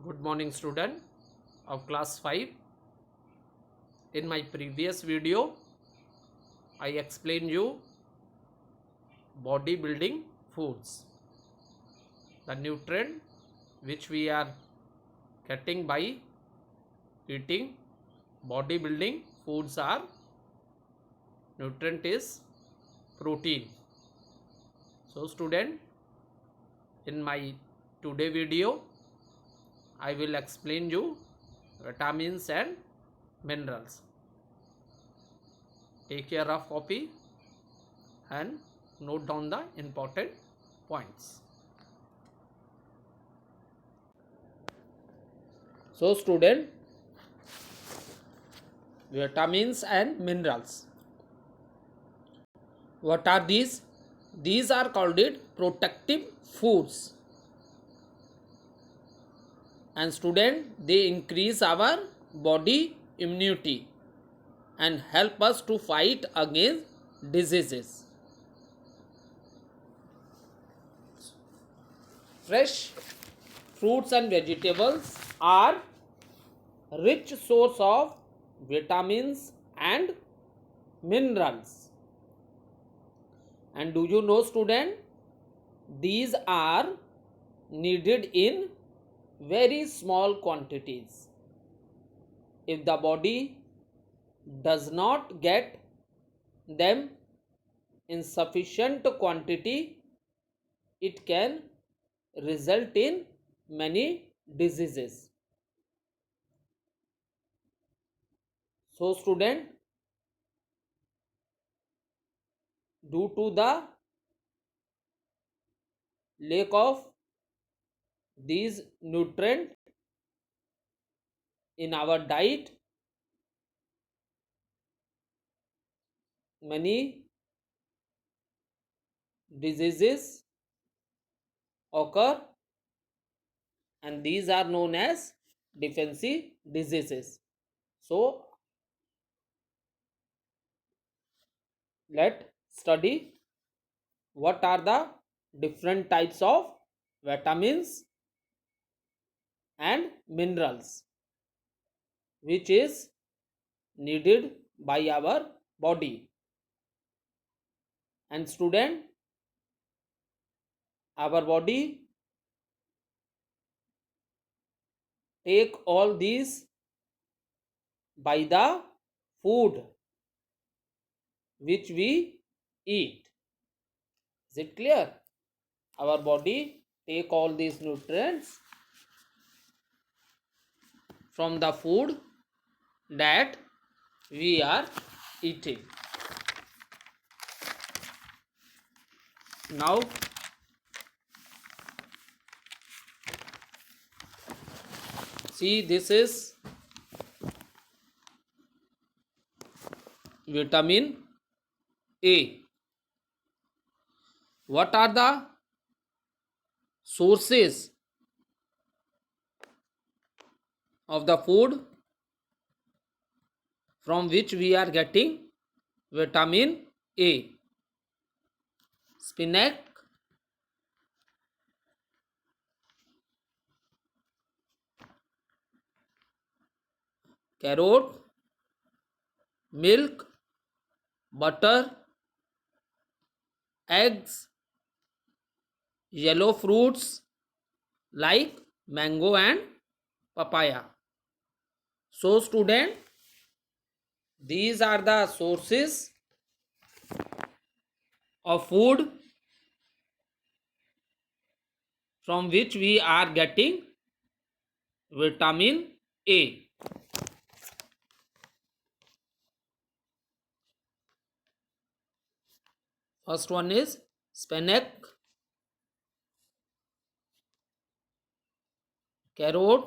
Good morning, student of class 5. In my previous video, I explained you bodybuilding foods, the nutrient which we are getting by eating bodybuilding foods are nutrient is protein. So student, in my today video, I will explain you vitamins and minerals. Take care of copy and note down the important points. So student, vitamins and minerals. What are these? These are called it protective foods. And student, they increase our body immunity and help us to fight against diseases. Fresh fruits and vegetables are rich source of vitamins and minerals. And do you know, student, these are needed in very small quantities. If the body does not get them in sufficient quantity, it can result in many diseases. So student, due to the lack of these nutrients in our diet, many diseases occur, and these are known as deficiency diseases. So let's study what are the different types of vitamins and minerals which is needed by our body. And student, our body take all these by the food which we eat. Is it clear? Our body take all these nutrients from the food that we are eating. Now see, this is vitamin A. What are the sources of the food from which we are getting vitamin A? Spinach, carrot, milk, butter, eggs, yellow fruits like mango and papaya. So student, these are the sources of food from which we are getting vitamin A. First one is spinach, carrot,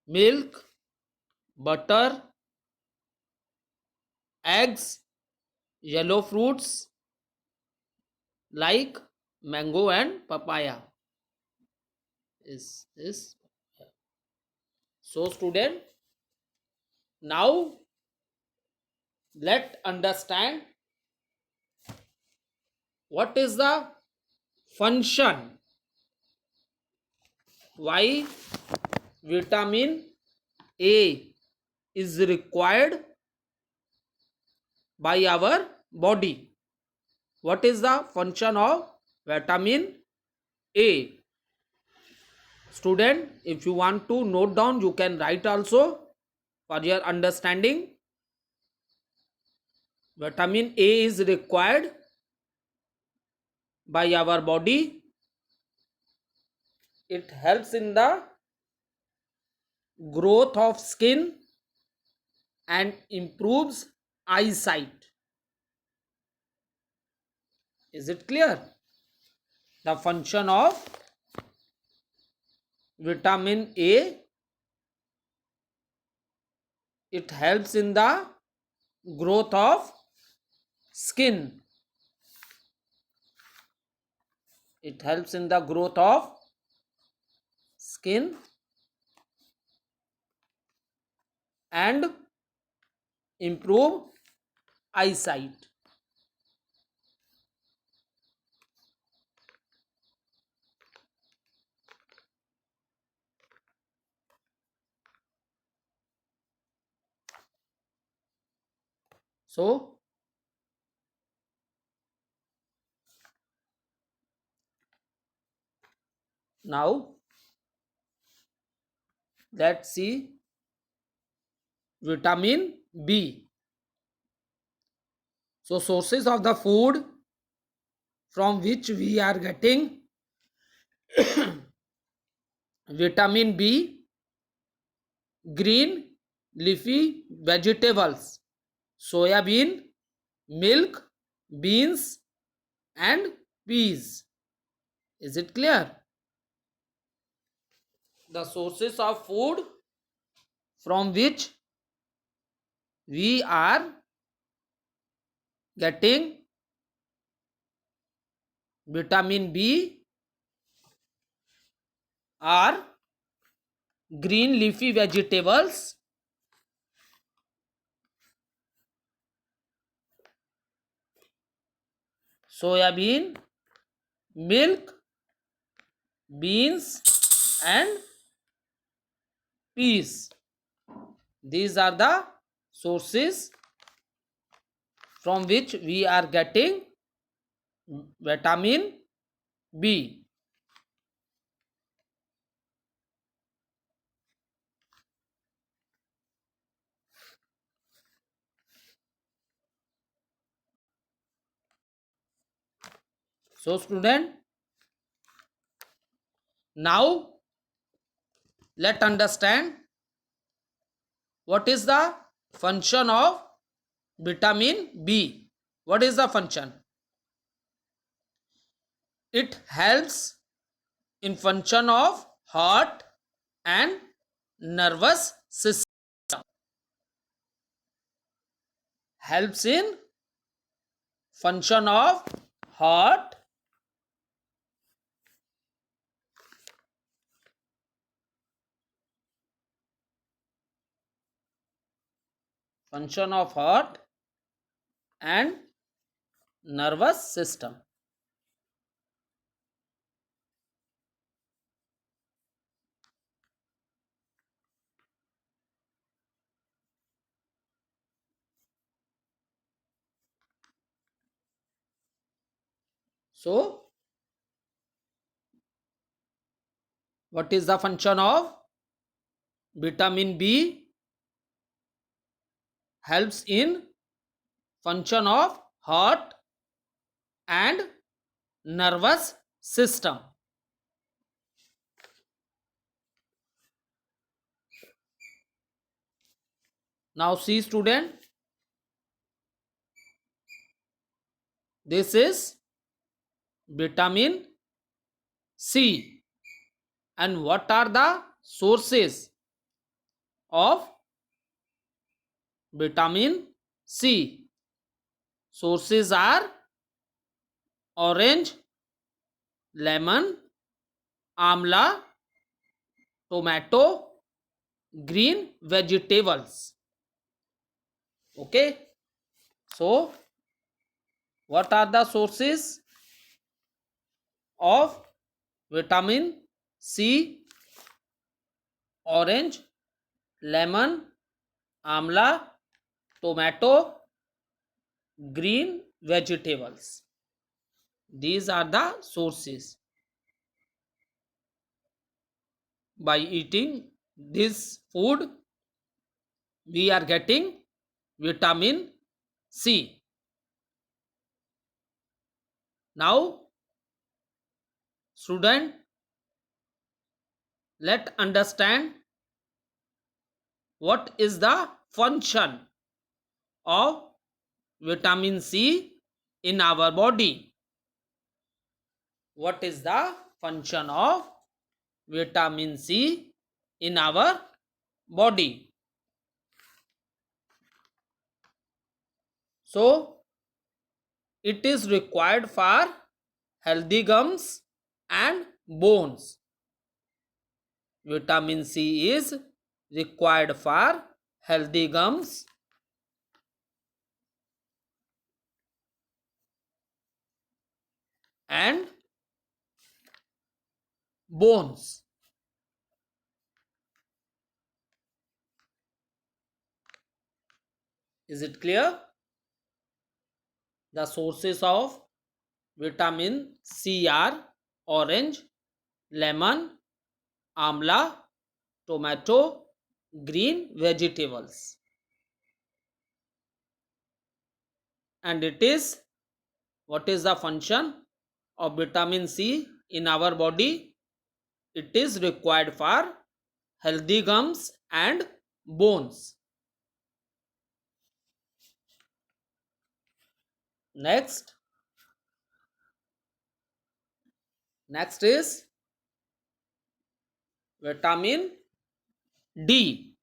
milk, butter, eggs, yellow fruits like mango and papaya. Is this? So student, now let understand what is the function Why vitamin A is required by our body? What is the function of vitamin A? Student, if you want to note down, you can write also for your understanding. Vitamin A is required by our body. It helps in the growth of skin and improves eyesight. Is it clear? The function of vitamin A, it helps in the growth of skin. It helps in the growth of skin and improve eyesight. So now let's see vitamin B. So sources of the food from which we are getting vitamin B: green leafy vegetables, soya bean, milk, beans and peas. Is it clear? The sources of food from which we are getting vitamin B are green leafy vegetables, soya bean, milk, beans and peas. These are the sources from which we are getting vitamin B. So student, now let understand what is the function of vitamin B. What is the function? It helps in function of heart and nervous system. Helps in function of heart and nervous system. So what is the function of vitamin B? Helps in function of heart and nervous system. Now see student, this is vitamin C. And what are the sources of vitamin C? Sources are orange, lemon, amla, tomato, green vegetables. Okay. So what are the sources of vitamin C? orange, lemon, amla, tomato, green vegetables. These are the sources. By eating this food, we are getting vitamin C. Now, student, let understand what is the function of vitamin C in our body. What is the function of vitamin C in our body? So, it is required for healthy gums and bones. Vitamin C is required for healthy gums and bones. Is it clear? The sources of vitamin C are orange, lemon, amla, tomato, green vegetables. And it is, what is the function of vitamin C in our body? It is required for healthy gums and bones. Next is vitamin D.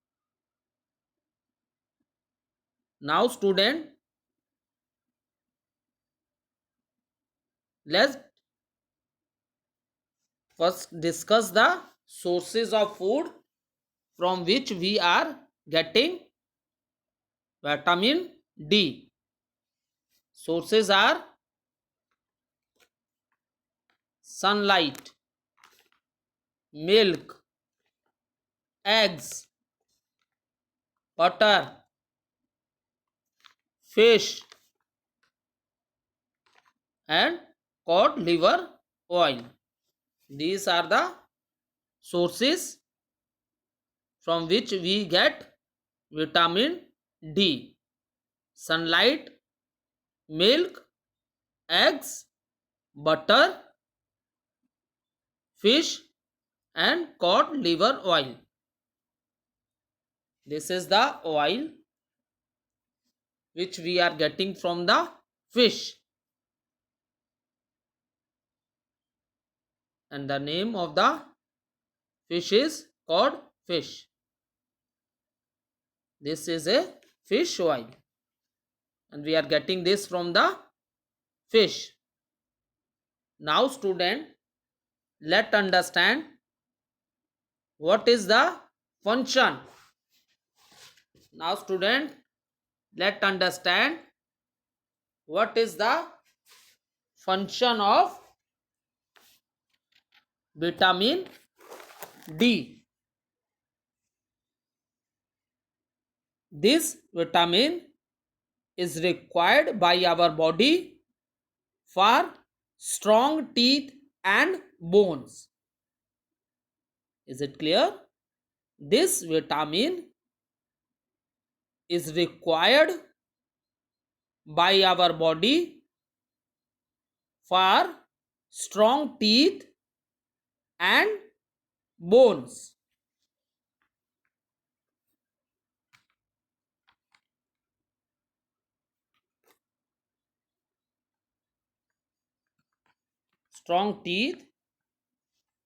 Now student, let's first discuss the sources of food from which we are getting vitamin D. Sources are sunlight, milk, eggs, butter, fish, and cod liver oil. These are the sources from which we get vitamin D. Sunlight, milk, eggs, butter, fish, and cod liver oil. This is the oil which we are getting from the fish. And the name of the fish is cod fish. This is a fish oil. And we are getting this from the fish. Now student, let understand what is the function. Now student, let understand what is the function of vitamin D. This vitamin is required by our body for strong teeth and bones. Is it clear? This vitamin is required by our body for strong teeth and bones. Strong teeth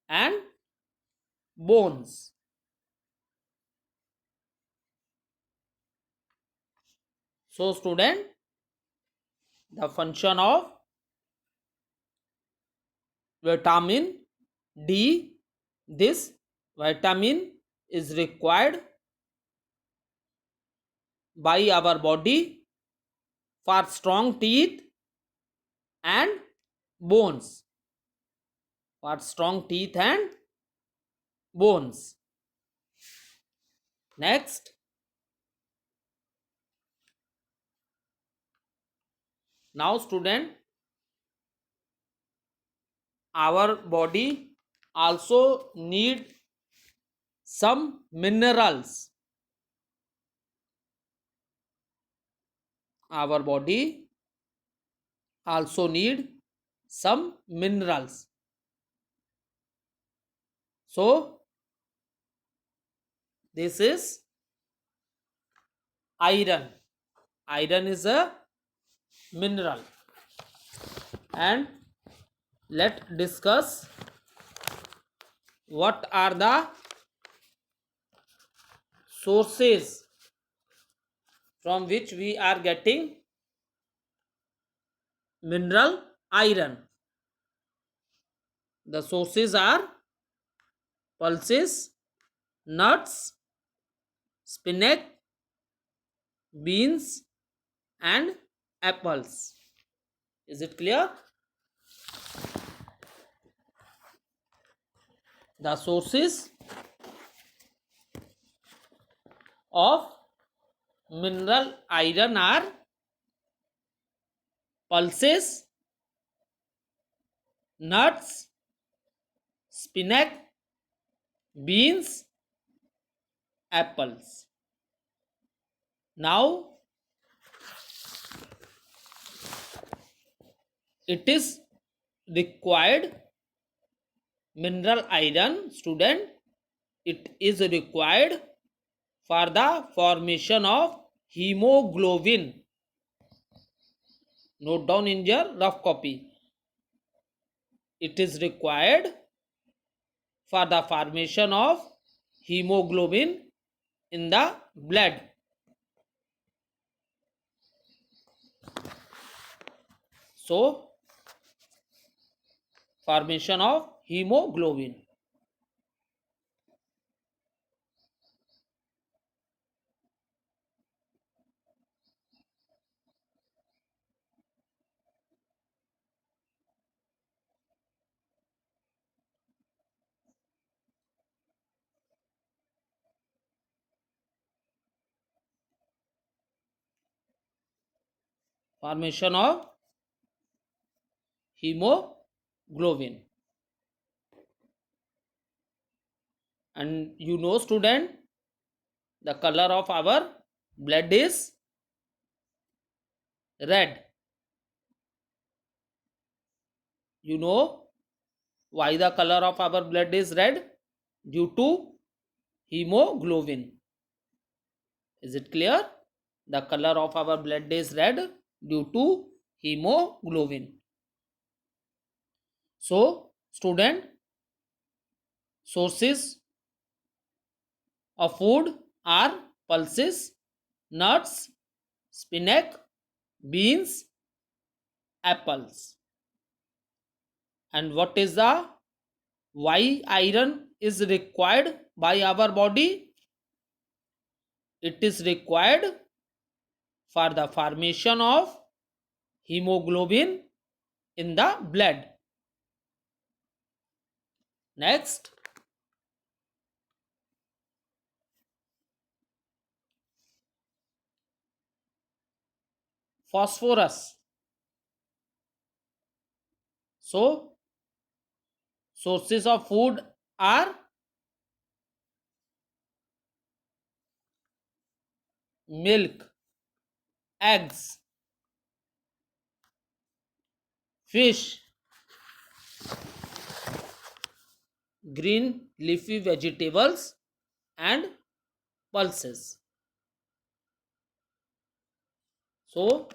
and bones. So student, the function of vitamin D, this vitamin is required by our body for strong teeth and bones. For strong teeth and bones. Next, now student, our body also need some minerals. Our body also need some minerals. So this is iron. Iron is a mineral. And let's discuss what are the sources from which we are getting mineral iron. The sources are pulses, nuts, spinach, beans, and apples. Is it clear? The sources of mineral iron are pulses, nuts, spinach, beans, apples. Now it is required mineral iron, student. It is required for the formation of hemoglobin. Note down in your rough copy. It is required for the formation of hemoglobin in the blood. So, formation of hemoglobin. Formation of hemoglobin. And you know, student, the color of our blood is red. You know why the color of our blood is red? Due to hemoglobin. Is it clear? The color of our blood is red due to hemoglobin. So, student, sources of food are pulses, nuts, spinach, beans, apples. And what is the why iron is required by our body? It is required for the formation of hemoglobin in the blood. Next, phosphorus. So, sources of food are milk, eggs, fish, green leafy vegetables, and pulses. So,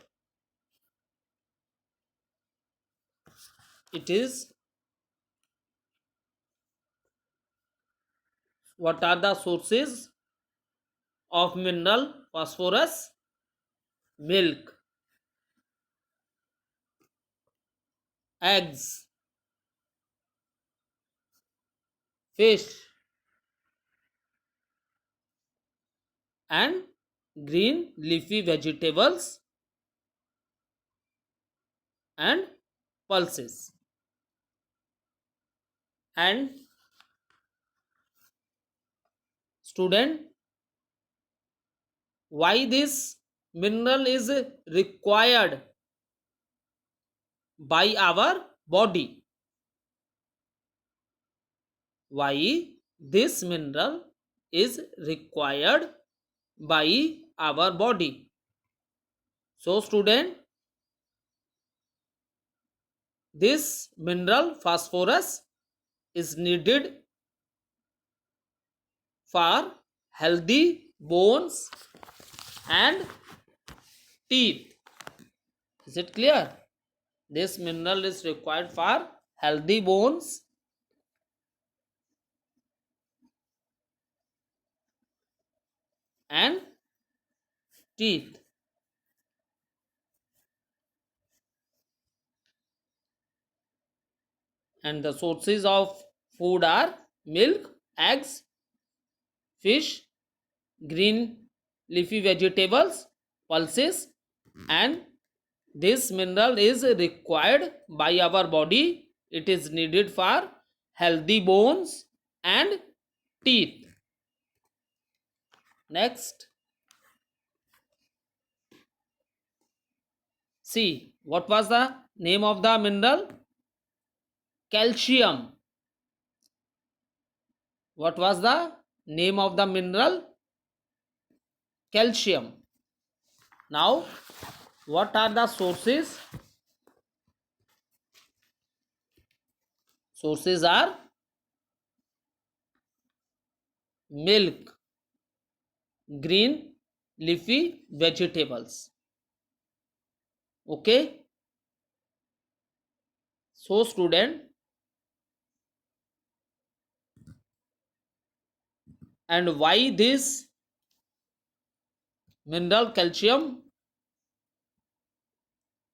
it is what are the sources of mineral phosphorus? Milk, eggs, fish, and green leafy vegetables and pulses. And student, Why this mineral is required by our body? Why this mineral is required by our body? So student, this mineral phosphorus is needed for healthy bones and teeth. Is it clear? This mineral is required for healthy bones and teeth. And the sources of food are milk, eggs, fish, green leafy vegetables, pulses, and this mineral is required by our body. It is needed for healthy bones and teeth. Next, see what was the name of the mineral? Calcium. What was the name of the mineral? Calcium. Now, what are the sources? Sources are milk, green leafy vegetables. Okay. So student, and why this mineral calcium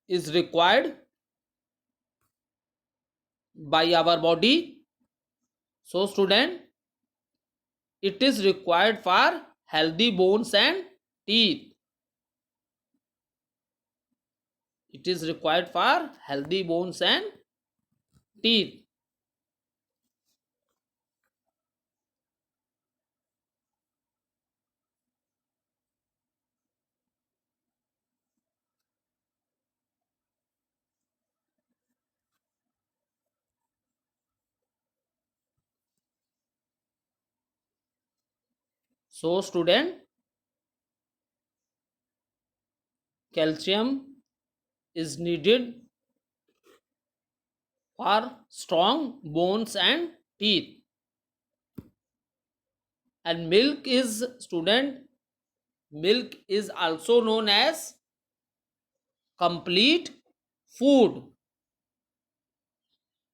is required by our body? So student, it is required for healthy bones and teeth. It is required for healthy bones and teeth. So student, calcium is needed for strong bones and teeth. And milk is, student, milk is also known as complete food.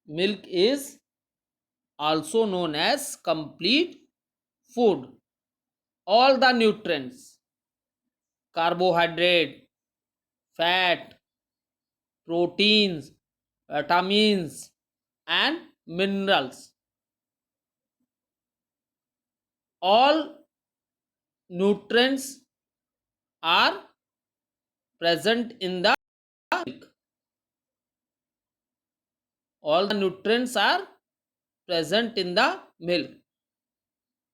Milk is also known as complete food. All the nutrients, carbohydrate, fat, proteins, vitamins, and minerals, all nutrients are present in the milk. All the nutrients are present in the milk.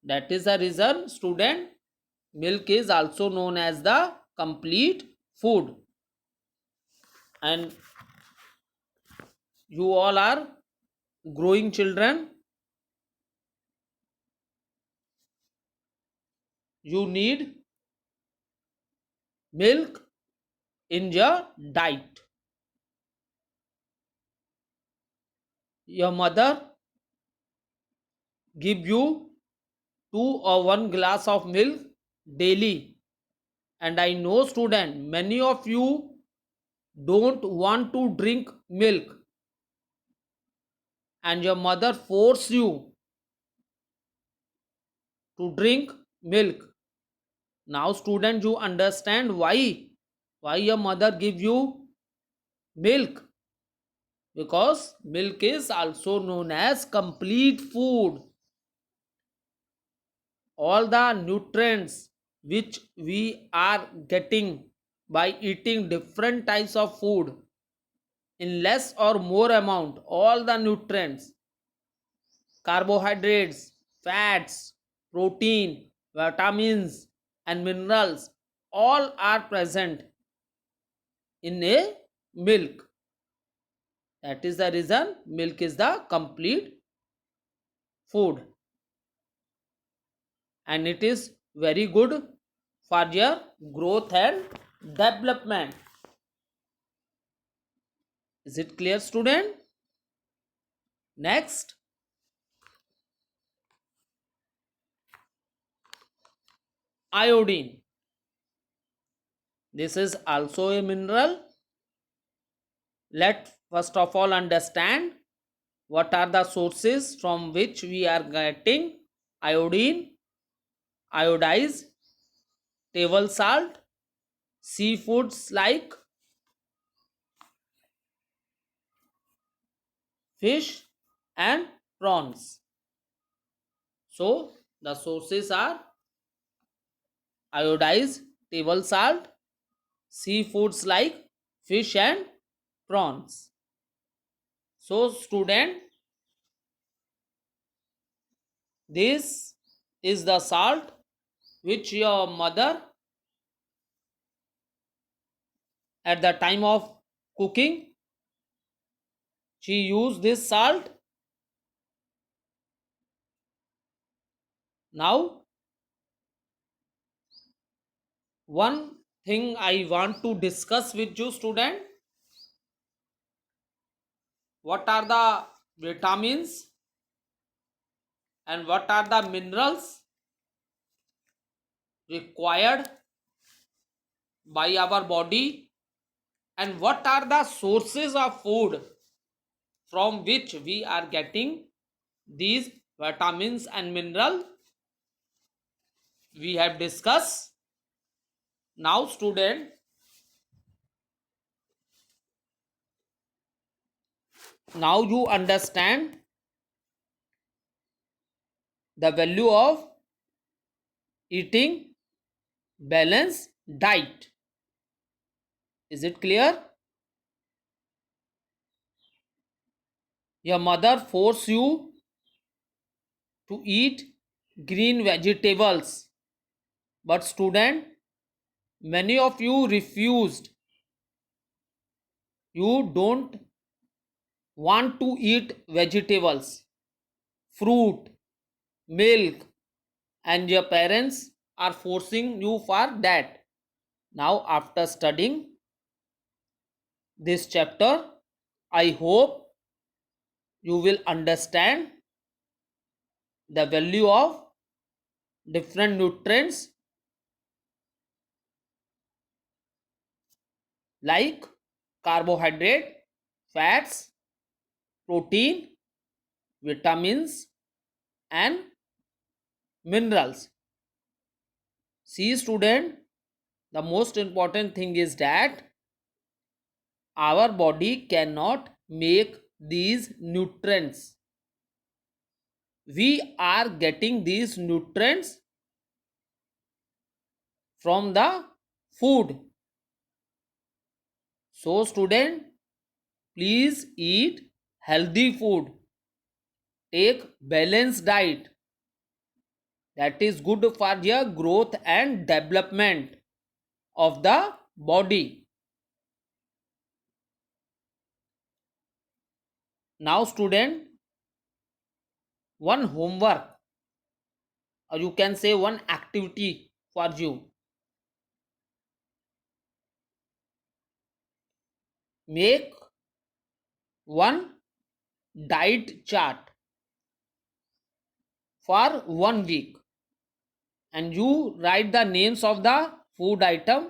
That is the reason, student, milk is also known as the complete food. And you all are growing children. You need milk in your diet. Your mother give you 2 or 1 glass of milk daily. And I know, student, many of you don't want to drink milk, and your mother force you to drink milk. Now student, you understand why your mother give you milk, because milk is also known as complete food. All the nutrients which we are getting by eating different types of food in less or more amount, all the nutrients, carbohydrates, fats, protein, vitamins, and minerals, all are present in a milk. That is the reason milk is the complete food, and it is very good for your growth and development. Is it clear, student? Next, iodine. This is also a mineral. Let first of all understand what are the sources from which we are getting iodine, iodized table salt, seafoods like fish and prawns. So the sources are iodized table salt, seafoods like fish and prawns. So student, this is the salt which your mother at the time of cooking, she used this salt. Now one thing I want to discuss with you, student, what are the vitamins and what are the minerals required by our body, and what are the sources of food from which we are getting these vitamins and mineral we have discussed. Now student, now you understand the value of eating balanced diet. Is it clear? Your mother force you to eat green vegetables, but student, many of you refused. You don't want to eat vegetables, fruit, milk, and your parents are forcing you for that. Now after studying this chapter, I hope you will understand the value of different nutrients like carbohydrate, fats, protein, vitamins, and minerals. See student, the most important thing is that our body cannot make these nutrients. We are getting these nutrients from the food. So student, please eat healthy food. Take balanced diet. That is good for your growth and development of the body. Now student, one homework, or you can say one activity for you. Make one diet chart for 1 week, and you write the names of the food item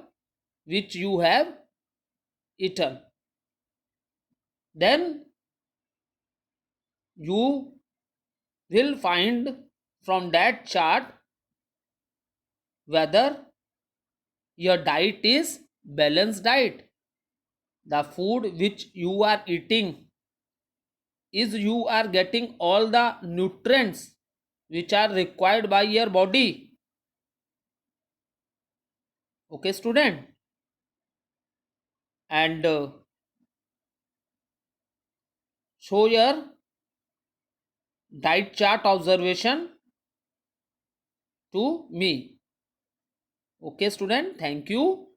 which you have eaten. Then you will find from that chart whether your diet is balanced diet. The food which you are eating is you are getting all the nutrients which are required by your body. Okay student, and show your diet chart observation to me. Okay student, thank you.